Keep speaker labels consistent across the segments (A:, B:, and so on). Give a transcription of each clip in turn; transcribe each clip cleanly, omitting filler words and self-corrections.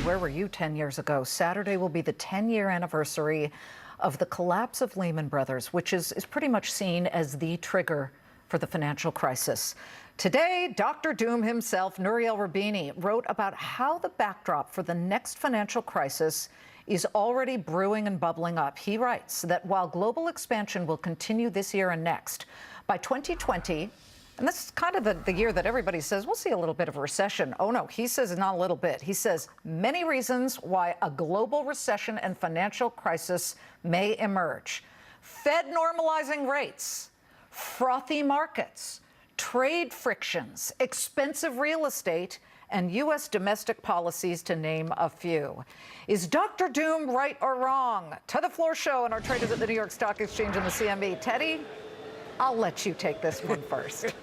A: where were you 10 years ago? Saturday will be the 10-year anniversary of the collapse of Lehman Brothers, which is pretty much seen as the trigger for the financial crisis. Today, Dr. Doom himself, Nouriel Roubini, wrote about how the backdrop for the next financial crisis is already brewing and bubbling up. He writes that while global expansion will continue this year and next, by 2020, and this is kind of the year that everybody says, we'll see a little bit of a recession. Oh, no, he says not a little bit. He says many reasons why a global recession and financial crisis may emerge. Fed normalizing rates, frothy markets, trade frictions, expensive real estate, and U.S. domestic policies, to name a few. Is Dr. Doom right or wrong? To the Floor show and our traders at the New York Stock Exchange and the CME. Teddy, I'll let you take this one first.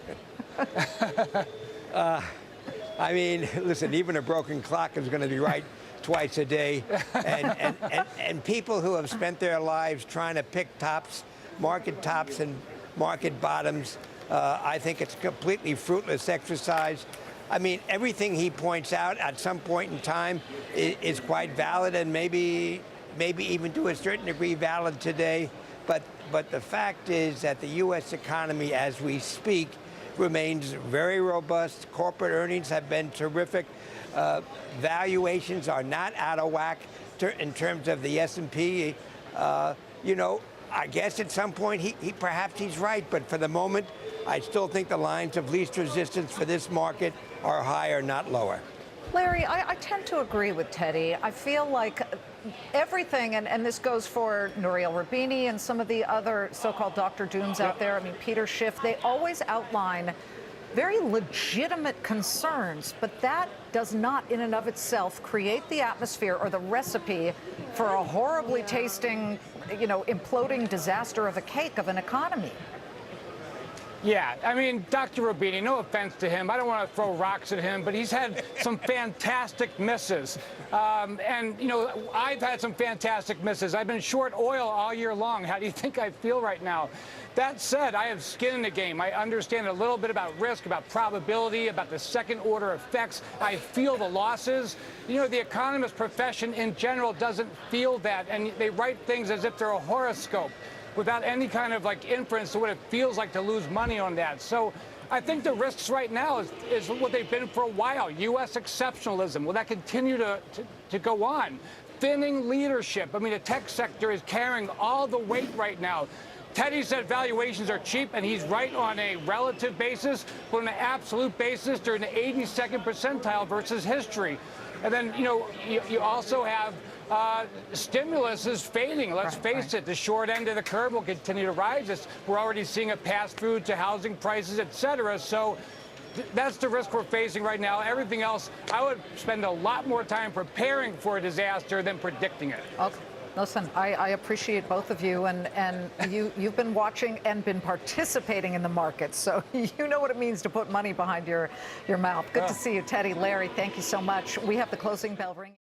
B: I mean, listen, even a broken clock is going to be right twice a day. And people who have spent their lives trying to pick tops and market bottoms, I think it's a completely fruitless exercise. I mean, everything he points out at some point in time is quite valid and maybe even to a certain degree valid today. But the fact is that the U.S. economy, as we speak, remains very robust. Corporate earnings have been terrific. Valuations are not out of whack in terms of the S&P. You know, I guess at some point perhaps he's right, but for the moment, I still think the lines of least resistance for this market are higher, not lower.
A: Larry, I tend to agree with Teddy. I feel like everything, and this goes for Nouriel Roubini and some of the other so-called Dr. Dooms out there, I mean, Peter Schiff, they always outline very legitimate concerns, but that does not in and of itself create the atmosphere or the recipe for a horribly tasting, you know, imploding disaster of a cake of an economy.
C: Yeah, I mean, Dr. Roubini, no offense to him. I don't want to throw rocks at him, but he's had some fantastic misses. And, you know, I've had some fantastic misses. I've been short oil all year long. How do you think I feel right now? That said, I have skin in the game. I understand a little bit about risk, about probability, about the second-order effects. I feel the losses. You know, the economist profession in general doesn't feel that, and they write things as if they're a horoscope, without any kind of like inference to what it feels like to lose money on that. So I think the risks right now is what they've been for a while. U.S. exceptionalism. Will that continue to go on? Thinning leadership. I mean, the tech sector is carrying all the weight right now. Teddy said valuations are cheap, and he's right on a relative basis, but on an absolute basis, they're in the 82nd percentile versus history. And then, you know, you also have stimulus is fading. Let's face it, the short end of the curve will continue to rise. We're already seeing a pass-through to housing prices, et cetera. So that's the risk we're facing right now. Everything else, I would spend a lot more time preparing for a disaster than predicting it.
A: Okay. Listen, I appreciate both of you, and you've been watching and been participating in the markets, so you know what it means to put money behind your mouth. Good to see you, Teddy. Larry, thank you so much. We have the closing bell ringing.